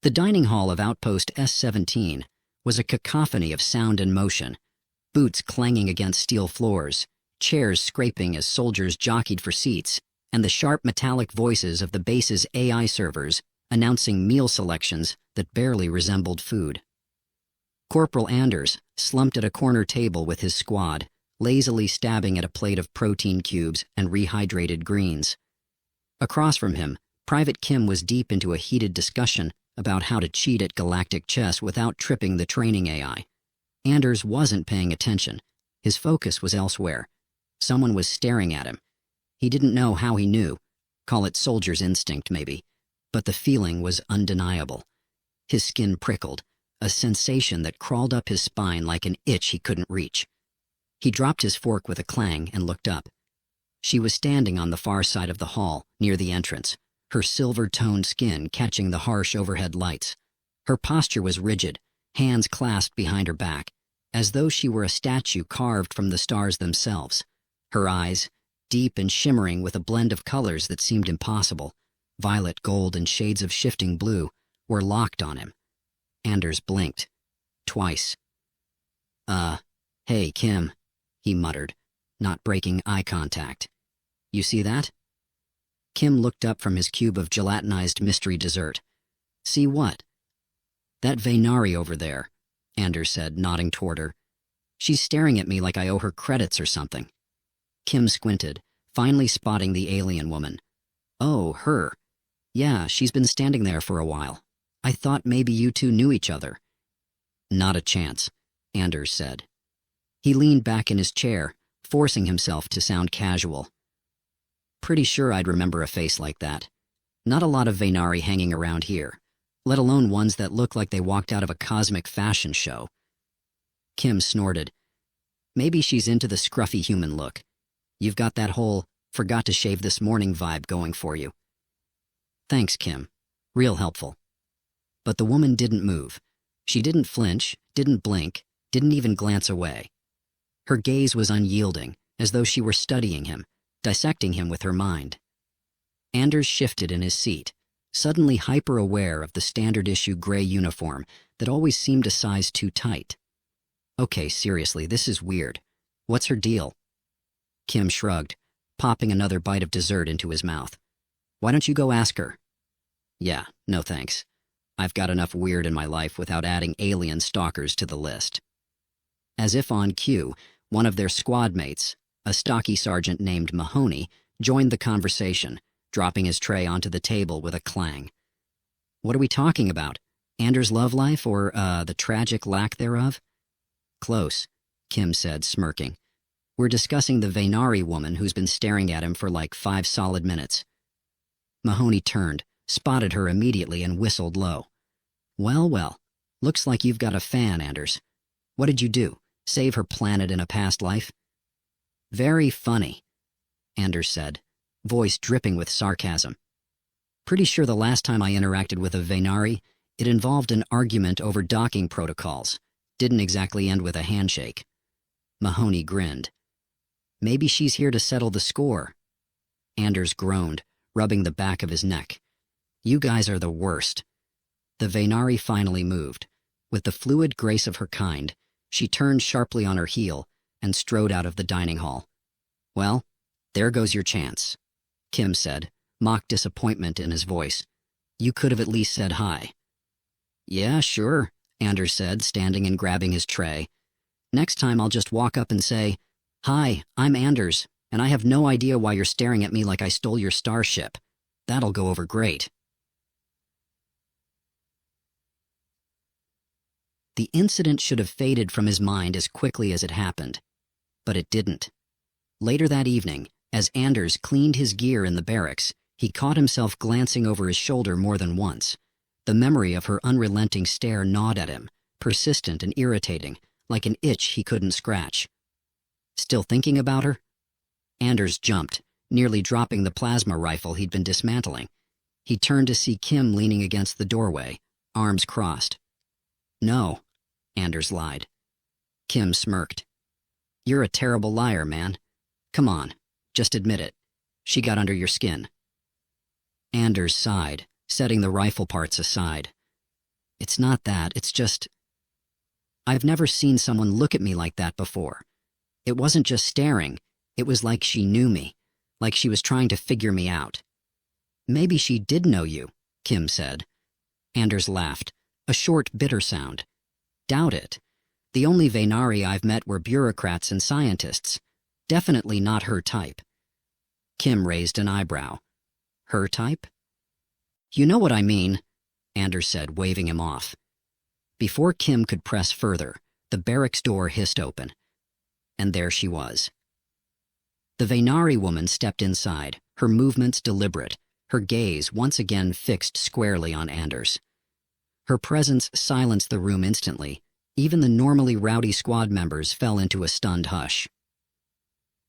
The dining hall of Outpost S-17 was a cacophony of sound and motion, boots clanging against steel floors, chairs scraping as soldiers jockeyed for seats, and the sharp metallic voices of the base's AI servers announcing meal selections that barely resembled food. Corporal Anders slumped at a corner table with his squad, lazily stabbing at a plate of protein cubes and rehydrated greens. Across from him, Private Kim was deep into a heated discussion about how to cheat at galactic chess without tripping the training AI. Anders wasn't paying attention. His focus was elsewhere. Someone was staring at him. He didn't know how he knew. Call it soldier's instinct, maybe. But the feeling was undeniable. His skin prickled, a sensation that crawled up his spine like an itch he couldn't reach. He dropped his fork with a clang and looked up. She was standing on the far side of the hall, near the entrance, her silver-toned skin catching the harsh overhead lights. Her posture was rigid, hands clasped behind her back, as though she were a statue carved from the stars themselves. Her eyes, deep and shimmering with a blend of colors that seemed impossible, violet, gold, and shades of shifting blue, were locked on him. Anders blinked. Twice. Hey, Kim," he muttered, not breaking eye contact. "You see that?" Kim looked up from his cube of gelatinized mystery dessert. "See what?" "That Vaynari over there," Anders said, nodding toward her. "She's staring at me like I owe her credits or something." Kim squinted, finally spotting the alien woman. "Oh, her. Yeah, she's been standing there for a while. I thought maybe you two knew each other." "Not a chance," Anders said. He leaned back in his chair, forcing himself to sound casual. "Pretty sure I'd remember a face like that. Not a lot of Vaynari hanging around here, let alone ones that look like they walked out of a cosmic fashion show." Kim snorted. "Maybe she's into the scruffy human look. You've got that whole forgot to shave this morning vibe going for you." "Thanks, Kim. Real helpful." But the woman didn't move. She didn't flinch, didn't blink, didn't even glance away. Her gaze was unyielding, as though she were studying him, dissecting him with her mind. Anders shifted in his seat, suddenly hyper-aware of the standard-issue gray uniform that always seemed a size too tight. "Okay, seriously, this is weird. What's her deal?" Kim shrugged, popping another bite of dessert into his mouth. "Why don't you go ask her?" "Yeah, no thanks. I've got enough weird in my life without adding alien stalkers to the list." As if on cue, one of their squad mates, a stocky sergeant named Mahoney, joined the conversation, dropping his tray onto the table with a clang. "What are we talking about? Anders' love life or, the tragic lack thereof?" "Close," Kim said, smirking. "We're discussing the Vaynari woman who's been staring at him for like 5 solid minutes." Mahoney turned, spotted her immediately, and whistled low. "Well, well, looks like you've got a fan, Anders. What did you do? Save her planet in a past life?" "Very funny," Anders said, voice dripping with sarcasm. "Pretty sure the last time I interacted with a Vaynari, it involved an argument over docking protocols. Didn't exactly end with a handshake." Mahoney grinned. "Maybe she's here to settle the score." Anders groaned, rubbing the back of his neck. "You guys are the worst." The Vaynari finally moved. With the fluid grace of her kind, she turned sharply on her heel and strode out of the dining hall. "Well, there goes your chance," Kim said, mock disappointment in his voice. "You could have at least said hi." "Yeah, sure," Anders said, standing and grabbing his tray. "Next time I'll just walk up and say, 'Hi, I'm Anders, and I have no idea why you're staring at me like I stole your starship.' That'll go over great." The incident should have faded from his mind as quickly as it happened. But it didn't. Later that evening, as Anders cleaned his gear in the barracks, he caught himself glancing over his shoulder more than once. The memory of her unrelenting stare gnawed at him, persistent and irritating, like an itch he couldn't scratch. Still thinking about her? Anders jumped, nearly dropping the plasma rifle he'd been dismantling. He turned to see Kim leaning against the doorway, arms crossed. "No," Anders lied. Kim smirked. "You're a terrible liar, man. Come on, just admit it. She got under your skin." Anders sighed, setting the rifle parts aside. It's not that, it's just… I've never seen someone look at me like that before. It wasn't just staring, it was like she knew me, like she was trying to figure me out. Maybe she did know you, Kim said. Anders laughed, a short, bitter sound. Doubt it. The only Vainari I've met were bureaucrats and scientists. Definitely not her type. Kim raised an eyebrow. Her type? You know what I mean, Anders said, waving him off. Before Kim could press further, the barracks door hissed open. And there she was. The Vainari woman stepped inside, her movements deliberate, her gaze once again fixed squarely on Anders. Her presence silenced the room instantly. Even the normally rowdy squad members fell into a stunned hush.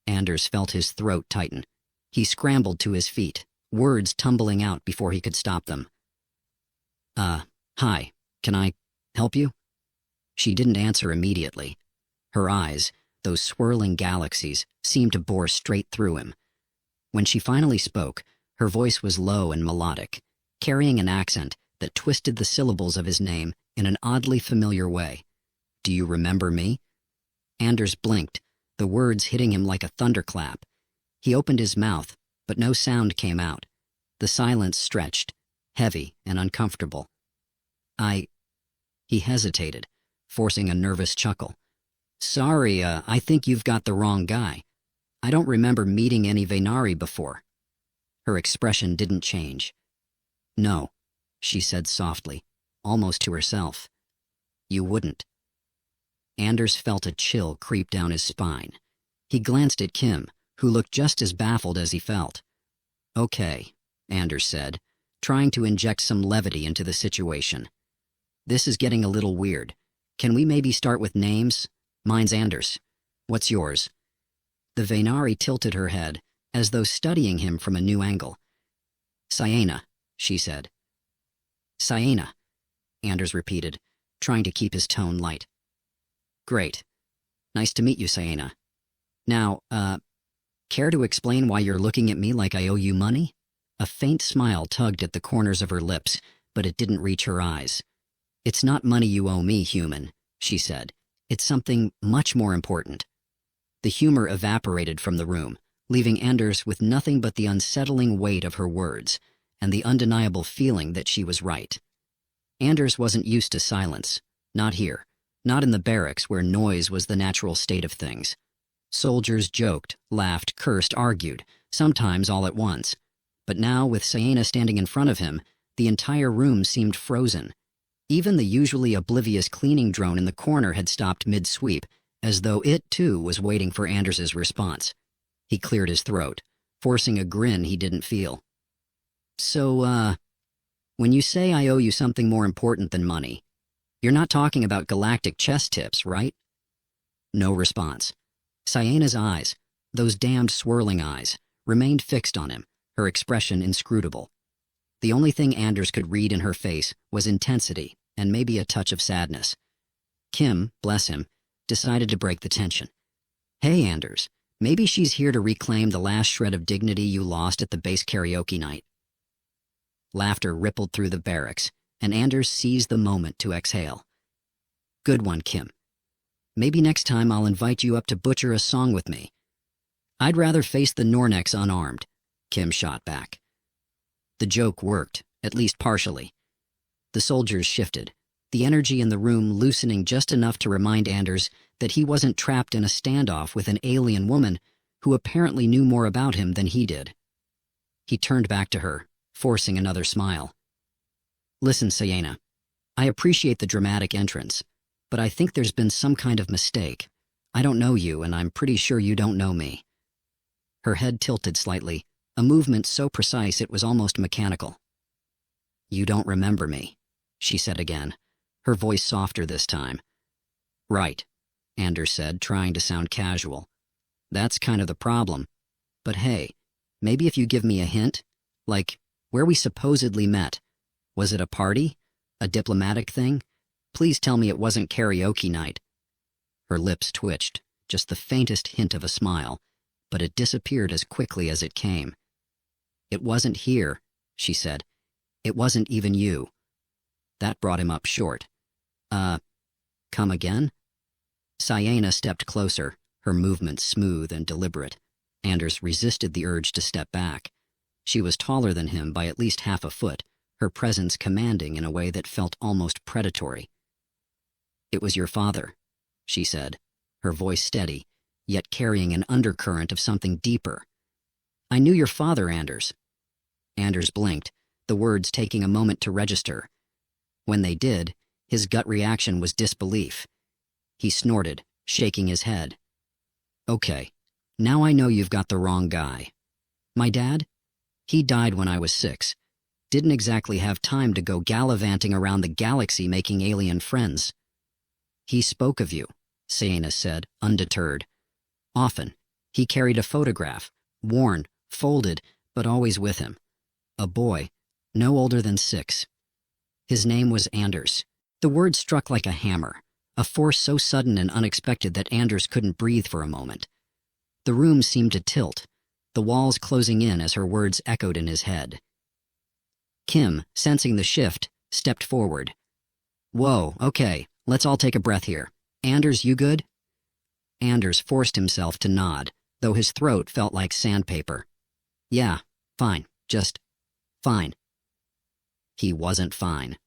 Anders felt his throat tighten. He scrambled to his feet, words tumbling out before he could stop them. Hi, can I help you? She didn't answer immediately. Her eyes, those swirling galaxies, seemed to bore straight through him. When she finally spoke, her voice was low and melodic, carrying an accent that twisted the syllables of his name in an oddly familiar way. Do you remember me? Anders blinked, the words hitting him like a thunderclap. He opened his mouth, but no sound came out. The silence stretched, heavy and uncomfortable. He hesitated, forcing a nervous chuckle. Sorry, I think you've got the wrong guy. I don't remember meeting any Vainari before. Her expression didn't change. No, she said softly, almost to herself. You wouldn't. Anders felt a chill creep down his spine. He glanced at Kim, who looked just as baffled as he felt. Okay, Anders said, trying to inject some levity into the situation. This is getting a little weird. Can we maybe start with names? Mine's Anders. What's yours? The Vainari tilted her head, as though studying him from a new angle. Sienna, she said. Sienna, Anders repeated, trying to keep his tone light. Great. Nice to meet you, Sienna. Now, care to explain why you're looking at me like I owe you money? A faint smile tugged at the corners of her lips, but it didn't reach her eyes. It's not money you owe me, human, she said. It's something much more important. The humor evaporated from the room, leaving Anders with nothing but the unsettling weight of her words and the undeniable feeling that she was right. Anders wasn't used to silence. Not here. Not in the barracks where noise was the natural state of things. Soldiers joked, laughed, cursed, argued, sometimes all at once. But now, with Sienna standing in front of him, the entire room seemed frozen. Even the usually oblivious cleaning drone in the corner had stopped mid-sweep, as though it, too, was waiting for Anders's response. He cleared his throat, forcing a grin he didn't feel. So, when you say I owe you something more important than money, you're not talking about galactic chess tips, right? No response. Sienna's eyes, those damned swirling eyes, remained fixed on him, her expression inscrutable. The only thing Anders could read in her face was intensity and maybe a touch of sadness. Kim, bless him, decided to break the tension. Hey, Anders, maybe she's here to reclaim the last shred of dignity you lost at the base karaoke night. Laughter rippled through the barracks, and Anders seized the moment to exhale. Good one, Kim. Maybe next time I'll invite you up to butcher a song with me. I'd rather face the Nornex unarmed, Kim shot back. The joke worked, at least partially. The soldiers shifted, the energy in the room loosening just enough to remind Anders that he wasn't trapped in a standoff with an alien woman who apparently knew more about him than he did. He turned back to her, forcing another smile. Listen, Sienna, I appreciate the dramatic entrance, but I think there's been some kind of mistake. I don't know you, and I'm pretty sure you don't know me. Her head tilted slightly, a movement so precise it was almost mechanical. You don't remember me, she said again, her voice softer this time. Right, Anders said, trying to sound casual. That's kind of the problem. But hey, maybe if you give me a hint, like where we supposedly met. Was it a party? A diplomatic thing? Please tell me it wasn't karaoke night. Her lips twitched, just the faintest hint of a smile, but it disappeared as quickly as it came. It wasn't here, she said. It wasn't even you. That brought him up short. Come again? Sienna stepped closer, her movements smooth and deliberate. Anders resisted the urge to step back. She was taller than him by at least half a foot, her presence commanding in a way that felt almost predatory. "It was your father," she said, her voice steady, yet carrying an undercurrent of something deeper. "I knew your father, Anders." Anders blinked, the words taking a moment to register. When they did, his gut reaction was disbelief. He snorted, shaking his head. "Okay, now I know you've got the wrong guy. My dad? He died when I was 6. Didn't exactly have time to go gallivanting around the galaxy making alien friends." "He spoke of you," Sienna said, undeterred. "Often. He carried a photograph, worn, folded, but always with him. A boy, no older than 6. His name was Anders." The word struck like a hammer, a force so sudden and unexpected that Anders couldn't breathe for a moment. The room seemed to tilt, the walls closing in as her words echoed in his head. Kim, sensing the shift, stepped forward. "Whoa, okay, let's all take a breath here. Anders, you good?" Anders forced himself to nod, though his throat felt like sandpaper. "Yeah, fine, just fine." He wasn't fine.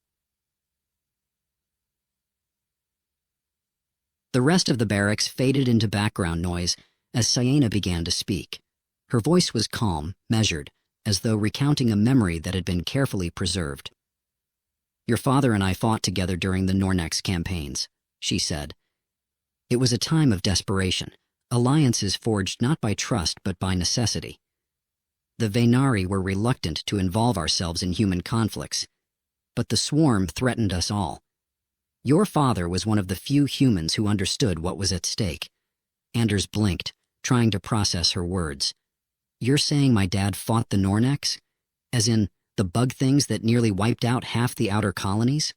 The rest of the barracks faded into background noise as Sienna began to speak. Her voice was calm, measured, as though recounting a memory that had been carefully preserved. "Your father and I fought together during the Nornex campaigns," she said. "It was a time of desperation, alliances forged not by trust but by necessity. The Venari were reluctant to involve ourselves in human conflicts, but the swarm threatened us all. Your father was one of the few humans who understood what was at stake." Anders blinked, trying to process her words. "You're saying my dad fought the Nornex? As in, the bug things that nearly wiped out half the outer colonies?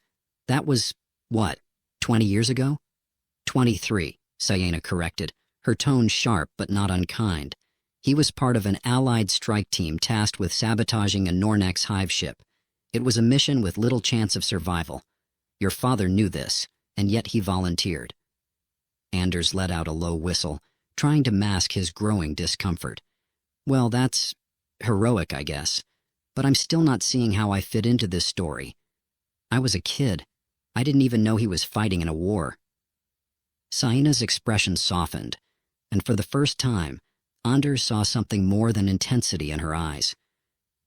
That was, what, 20 years ago?" 23, Sienna corrected, her tone sharp but not unkind. "He was part of an allied strike team tasked with sabotaging a Nornex hive ship. It was a mission with little chance of survival. Your father knew this, and yet he volunteered." Anders let out a low whistle, trying to mask his growing discomfort. "Well, that's heroic, I guess. But I'm still not seeing how I fit into this story. I was a kid. I didn't even know he was fighting in a war." Sienna's expression softened, and for the first time, Anders saw something more than intensity in her eyes.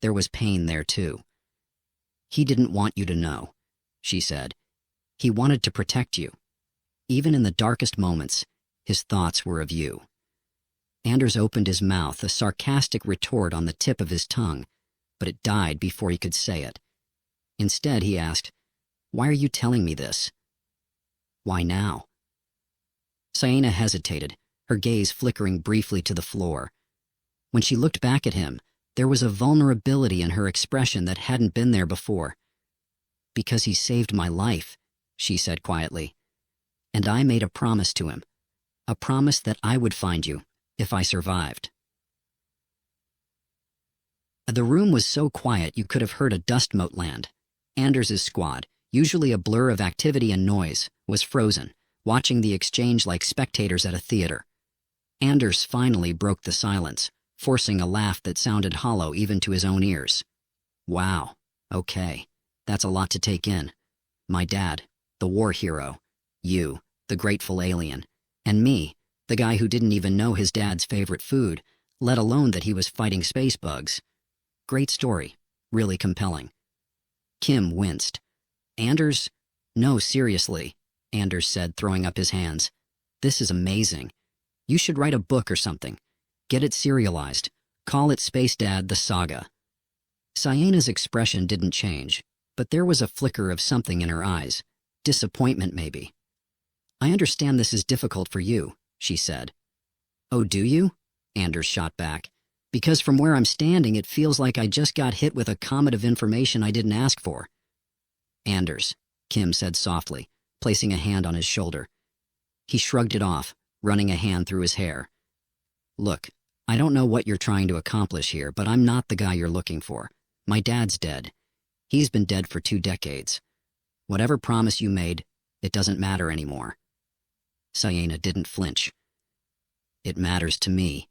There was pain there, too. "He didn't want you to know," she said. "He wanted to protect you. Even in the darkest moments, his thoughts were of you." Anders opened his mouth, a sarcastic retort on the tip of his tongue, but it died before he could say it. Instead, he asked, "Why are you telling me this?" "Why now?" Sienna hesitated, her gaze flickering briefly to the floor. When she looked back at him, there was a vulnerability in her expression that hadn't been there before. "Because he saved my life," she said quietly. "And I made a promise to him. A promise that I would find you, if I survived." The room was so quiet you could have heard a dust mote land. Anders's squad, usually a blur of activity and noise, was frozen, watching the exchange like spectators at a theater. Anders finally broke the silence, forcing a laugh that sounded hollow even to his own ears. "Wow, okay. That's a lot to take in. My dad, the war hero. You, the grateful alien. And me, the guy who didn't even know his dad's favorite food, let alone that he was fighting space bugs. Great story. Really compelling." Kim winced. "Anders? No, seriously," Anders said, throwing up his hands. "This is amazing. You should write a book or something. Get it serialized. Call it Space Dad: The Saga." Sienna's expression didn't change, but there was a flicker of something in her eyes. Disappointment, maybe. "I understand this is difficult for you," she said. "Oh, do you?" Anders shot back. "Because from where I'm standing, it feels like I just got hit with a comet of information I didn't ask for." "Anders," Kim said softly, placing a hand on his shoulder. He shrugged it off, running a hand through his hair. "Look, I don't know what you're trying to accomplish here, but I'm not the guy you're looking for. My dad's dead. He's been dead for 2 decades. Whatever promise you made, it doesn't matter anymore. Sienna didn't flinch. It matters to me.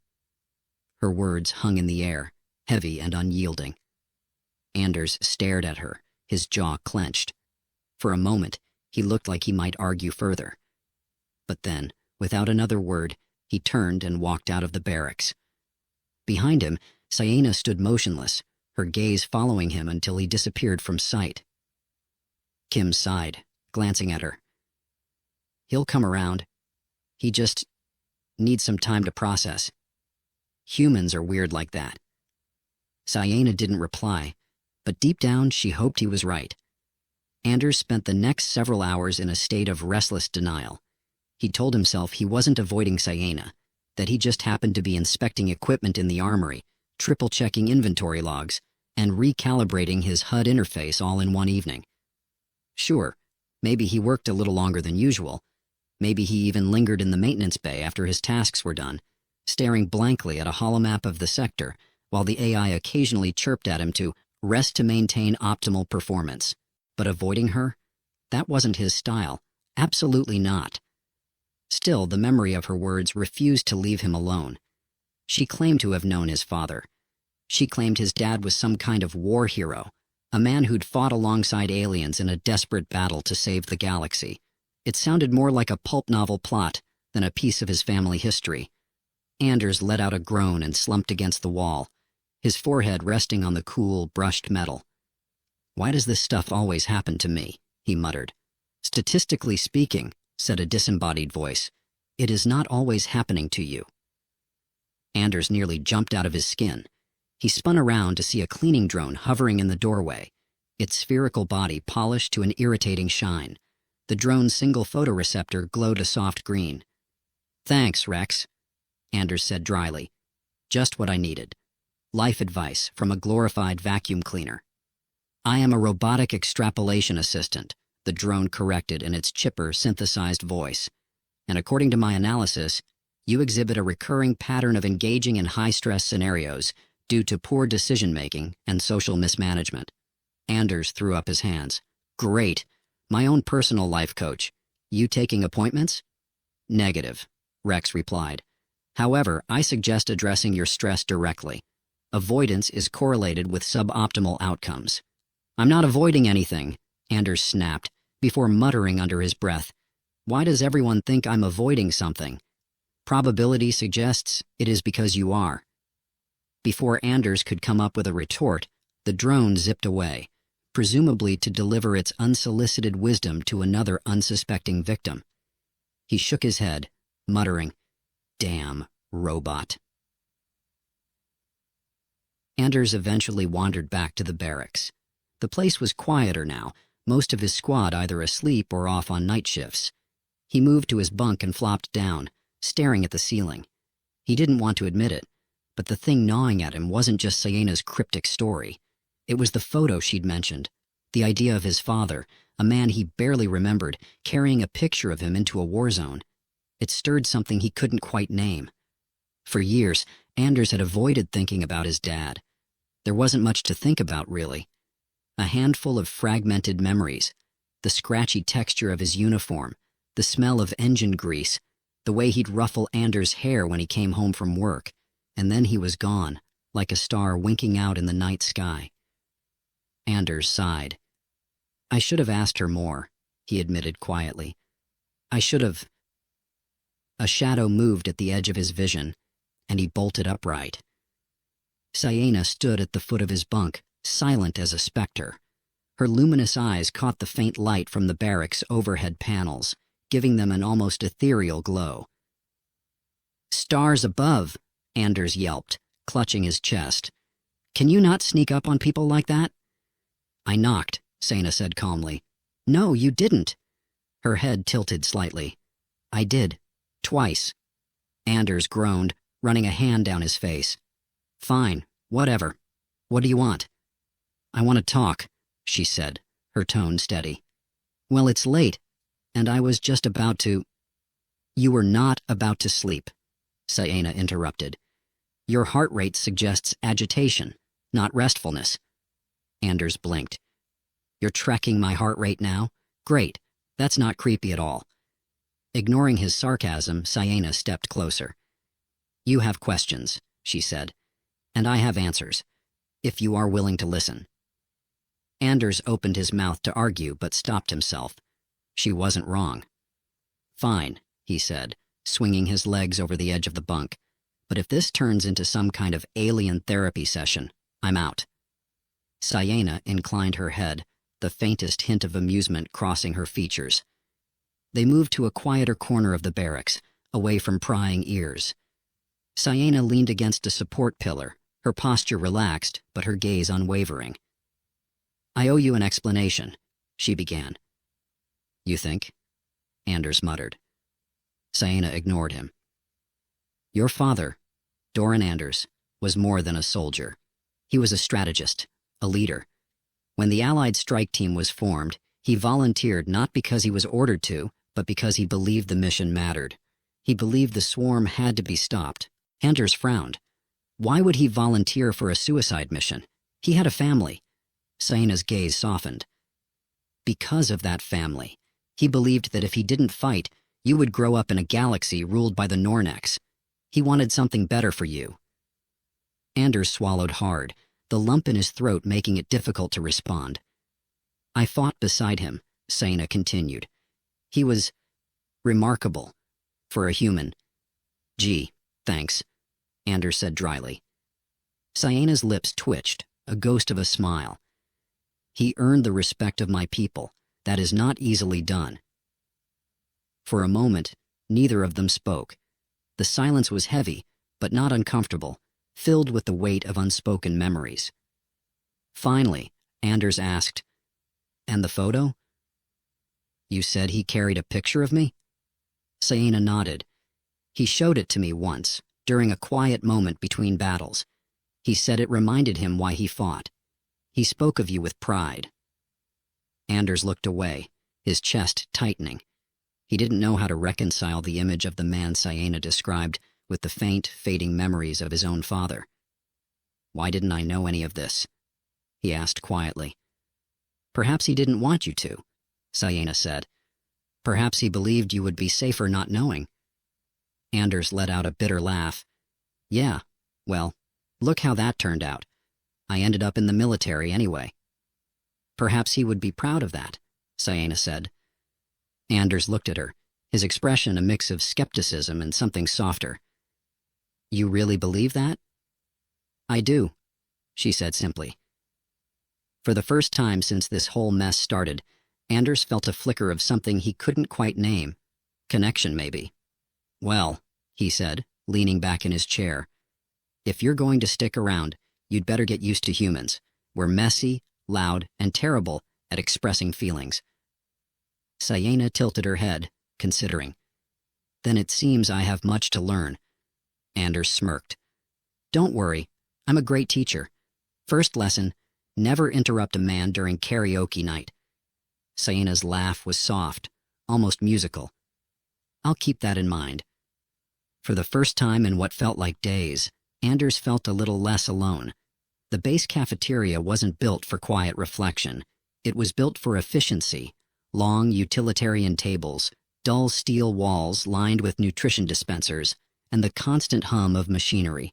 Her words hung in the air, heavy and unyielding. Anders stared at her, his jaw clenched. For a moment, he looked like he might argue further. But then, without another word, he turned and walked out of the barracks. Behind him, Sienna stood motionless, her gaze following him until he disappeared from sight. Kim sighed, glancing at her. He'll come around. He just needs some time to process. Humans are weird like that. Sienna didn't reply, but deep down she hoped he was right. Anders spent the next several hours in a state of restless denial. He told himself he wasn't avoiding Sienna, that he just happened to be inspecting equipment in the armory, triple-checking inventory logs, and recalibrating his HUD interface all in one evening. Sure, maybe he worked a little longer than usual. Maybe he even lingered in the maintenance bay after his tasks were done, staring blankly at a holomap of the sector, while the AI occasionally chirped at him to rest to maintain optimal performance. But avoiding her? That wasn't his style. Absolutely not. Still, the memory of her words refused to leave him alone. She claimed to have known his father. She claimed his dad was some kind of war hero, a man who'd fought alongside aliens in a desperate battle to save the galaxy. It sounded more like a pulp novel plot than a piece of his family history. Anders let out a groan and slumped against the wall, his forehead resting on the cool, brushed metal. Why does this stuff always happen to me? He muttered. Statistically speaking, said a disembodied voice, it is not always happening to you. Anders nearly jumped out of his skin. He spun around to see a cleaning drone hovering in the doorway, its spherical body polished to an irritating shine. The drone's single photoreceptor glowed a soft green. Thanks, Rex, Anders said dryly. Just what I needed. Life advice from a glorified vacuum cleaner. I am a robotic extrapolation assistant, the drone corrected in its chipper, synthesized voice. And according to my analysis, you exhibit a recurring pattern of engaging in high-stress scenarios due to poor decision-making and social mismanagement. Anders threw up his hands. Great. My own personal life coach. You taking appointments? Negative, Rex replied. However, I suggest addressing your stress directly. Avoidance is correlated with suboptimal outcomes. I'm not avoiding anything, Anders snapped, before muttering under his breath. Why does everyone think I'm avoiding something? Probability suggests it is because you are. Before Anders could come up with a retort, the drone zipped away, presumably to deliver its unsolicited wisdom to another unsuspecting victim. He shook his head, muttering, Damn robot. Anders eventually wandered back to the barracks. The place was quieter now, most of his squad either asleep or off on night shifts. He moved to his bunk and flopped down, staring at the ceiling. He didn't want to admit it, but the thing gnawing at him wasn't just Sienna's cryptic story. It was the photo she'd mentioned, the idea of his father, a man he barely remembered, carrying a picture of him into a war zone. It stirred something he couldn't quite name. For years, Anders had avoided thinking about his dad. There wasn't much to think about, really. A handful of fragmented memories, the scratchy texture of his uniform, the smell of engine grease, the way he'd ruffle Anders' hair when he came home from work, and then he was gone, like a star winking out in the night sky. Anders sighed. I should have asked her more, he admitted quietly. I should have. A shadow moved at the edge of his vision, and he bolted upright. Sienna stood at the foot of his bunk, silent as a specter. Her luminous eyes caught the faint light from the barracks' overhead panels, giving them an almost ethereal glow. Stars above, Anders yelped, clutching his chest. Can you not sneak up on people like that? I knocked, Sienna said calmly. No, you didn't. Her head tilted slightly. I did. Twice. Anders groaned, running a hand down his face. Fine, whatever. What do you want? I want to talk, she said, her tone steady. Well, it's late, and I was just about to. You were not about to sleep, Sienna interrupted. Your heart rate suggests agitation, not restfulness. Anders blinked. You're tracking my heart rate now? Great. That's not creepy at all. Ignoring his sarcasm, Sienna stepped closer. You have questions, she said, and I have answers, if you are willing to listen. Anders opened his mouth to argue but stopped himself. She wasn't wrong. Fine, he said, swinging his legs over the edge of the bunk. But if this turns into some kind of alien therapy session, I'm out. Sienna inclined her head, the faintest hint of amusement crossing her features. They moved to a quieter corner of the barracks, away from prying ears. Sienna leaned against a support pillar, her posture relaxed, but her gaze unwavering. I owe you an explanation, she began. You think? Anders muttered. Sienna ignored him. Your father, Doran Anders, was more than a soldier. He was a strategist, a leader. When the Allied strike team was formed, he volunteered not because he was ordered to, but because he believed the mission mattered. He believed the swarm had to be stopped. Anders frowned. Why would he volunteer for a suicide mission? He had a family. Sienna's gaze softened. Because of that family. He believed that if he didn't fight, you would grow up in a galaxy ruled by the Nornex. He wanted something better for you. Anders swallowed hard, the lump in his throat making it difficult to respond. I fought beside him, Sienna continued. He was remarkable for a human. Gee, thanks, Anders said dryly. Sienna's lips twitched, a ghost of a smile. He earned the respect of my people. That is not easily done. For a moment, neither of them spoke. The silence was heavy, but not uncomfortable, filled with the weight of unspoken memories. Finally, Anders asked, And the photo? You said he carried a picture of me? Sienna nodded. He showed it to me once, during a quiet moment between battles. He said it reminded him why he fought. He spoke of you with pride. Anders looked away, his chest tightening. He didn't know how to reconcile the image of the man Sienna described with the faint, fading memories of his own father. Why didn't I know any of this? He asked quietly. Perhaps he didn't want you to, Sienna said. Perhaps he believed you would be safer not knowing. Anders let out a bitter laugh. Yeah, well, look how that turned out. I ended up in the military anyway. Perhaps he would be proud of that, Sienna said. Anders looked at her, his expression a mix of skepticism and something softer. You really believe that? I do, she said simply. For the first time since this whole mess started, Anders felt a flicker of something he couldn't quite name. Connection, maybe. Well, he said, leaning back in his chair, if you're going to stick around, you'd better get used to humans. We're messy, loud, and terrible at expressing feelings. Sienna tilted her head, considering. Then it seems I have much to learn. Anders smirked. Don't worry, I'm a great teacher. First lesson, never interrupt a man during karaoke night. Sienna's laugh was soft, almost musical. I'll keep that in mind. For the first time in what felt like days, Anders felt a little less alone. The base cafeteria wasn't built for quiet reflection. It was built for efficiency. Long, utilitarian tables, dull steel walls lined with nutrition dispensers, and the constant hum of machinery.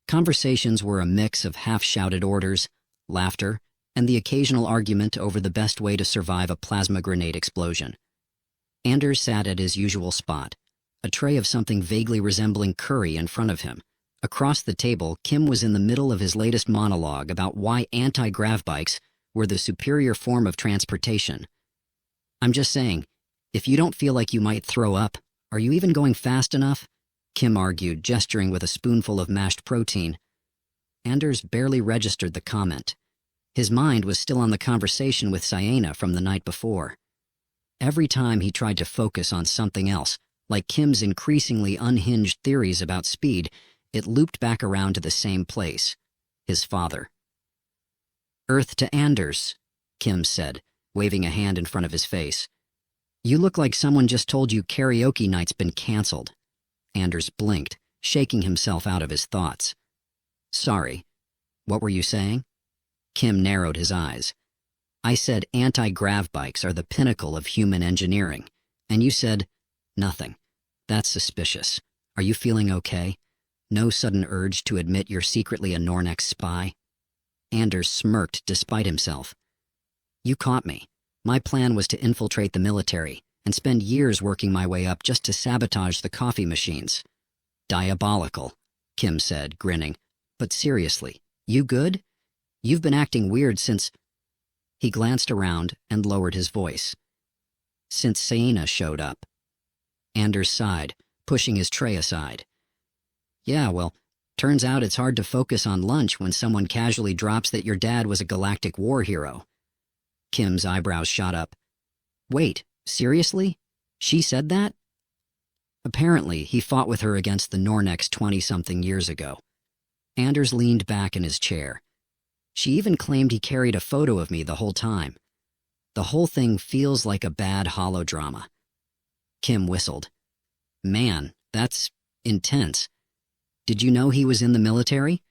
Conversations were a mix of half-shouted orders, laughter, and the occasional argument over the best way to survive a plasma grenade explosion. Anders sat at his usual spot, a tray of something vaguely resembling curry in front of him. Across the table, Kim was in the middle of his latest monologue about why anti-grav bikes were the superior form of transportation. I'm just saying, if you don't feel like you might throw up, are you even going fast enough? Kim argued, gesturing with a spoonful of mashed protein. Anders barely registered the comment. His mind was still on the conversation with Sienna from the night before. Every time he tried to focus on something else, like Kim's increasingly unhinged theories about speed, it looped back around to the same place, his father. Earth to Anders, Kim said, waving a hand in front of his face. You look like someone just told you karaoke night's been canceled. Anders blinked, shaking himself out of his thoughts. Sorry. What were you saying? Kim narrowed his eyes. I said anti-grav bikes are the pinnacle of human engineering, and you said, nothing. That's suspicious. Are you feeling okay? No sudden urge to admit you're secretly a Nornex spy? Anders smirked despite himself. You caught me. My plan was to infiltrate the military and spend years working my way up just to sabotage the coffee machines. Diabolical, Kim said, grinning. But seriously, you good? You've been acting weird since... He glanced around and lowered his voice. Since Sienna showed up. Anders sighed, pushing his tray aside. Yeah, well, turns out it's hard to focus on lunch when someone casually drops that your dad was a galactic war hero. Kim's eyebrows shot up. Wait, seriously? She said that? Apparently, he fought with her against the Nornex 20-something years ago. Anders leaned back in his chair. She even claimed he carried a photo of me the whole time. The whole thing feels like a bad holodrama. Kim whistled. Man, that's intense. Did you know he was in the military?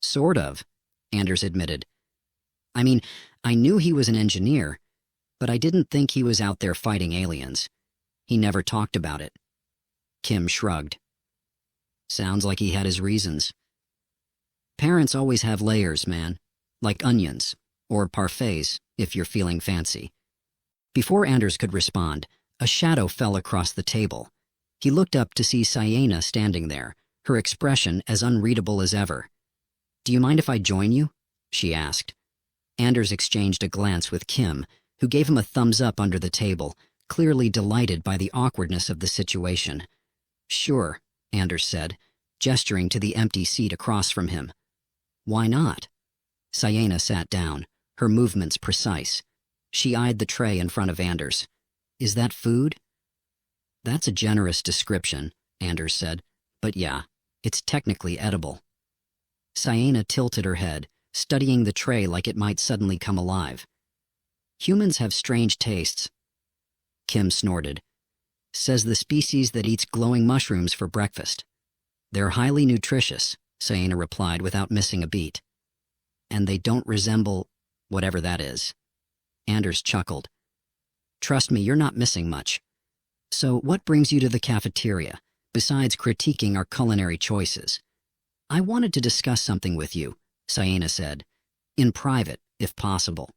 Sort of, Anders admitted. I mean, I knew he was an engineer, but I didn't think he was out there fighting aliens. He never talked about it. Kim shrugged. Sounds like he had his reasons. Parents always have layers, man. Like onions, or parfaits, if you're feeling fancy. Before Anders could respond, a shadow fell across the table. He looked up to see Sienna standing there, her expression as unreadable as ever. Do you mind if I join you? She asked. Anders exchanged a glance with Kim, who gave him a thumbs up under the table, clearly delighted by the awkwardness of the situation. Sure, Anders said, gesturing to the empty seat across from him. Why not? Sienna sat down, her movements precise. She eyed the tray in front of Anders. Is that food? That's a generous description, Anders said, but yeah, it's technically edible. Sienna tilted her head, studying the tray like it might suddenly come alive. Humans have strange tastes. Kim snorted. Says the species that eats glowing mushrooms for breakfast. They're highly nutritious, Sienna replied without missing a beat. And they don't resemble whatever that is. Anders chuckled. Trust me, you're not missing much. So what brings you to the cafeteria, besides critiquing our culinary choices? I wanted to discuss something with you, Sienna said. In private, if possible.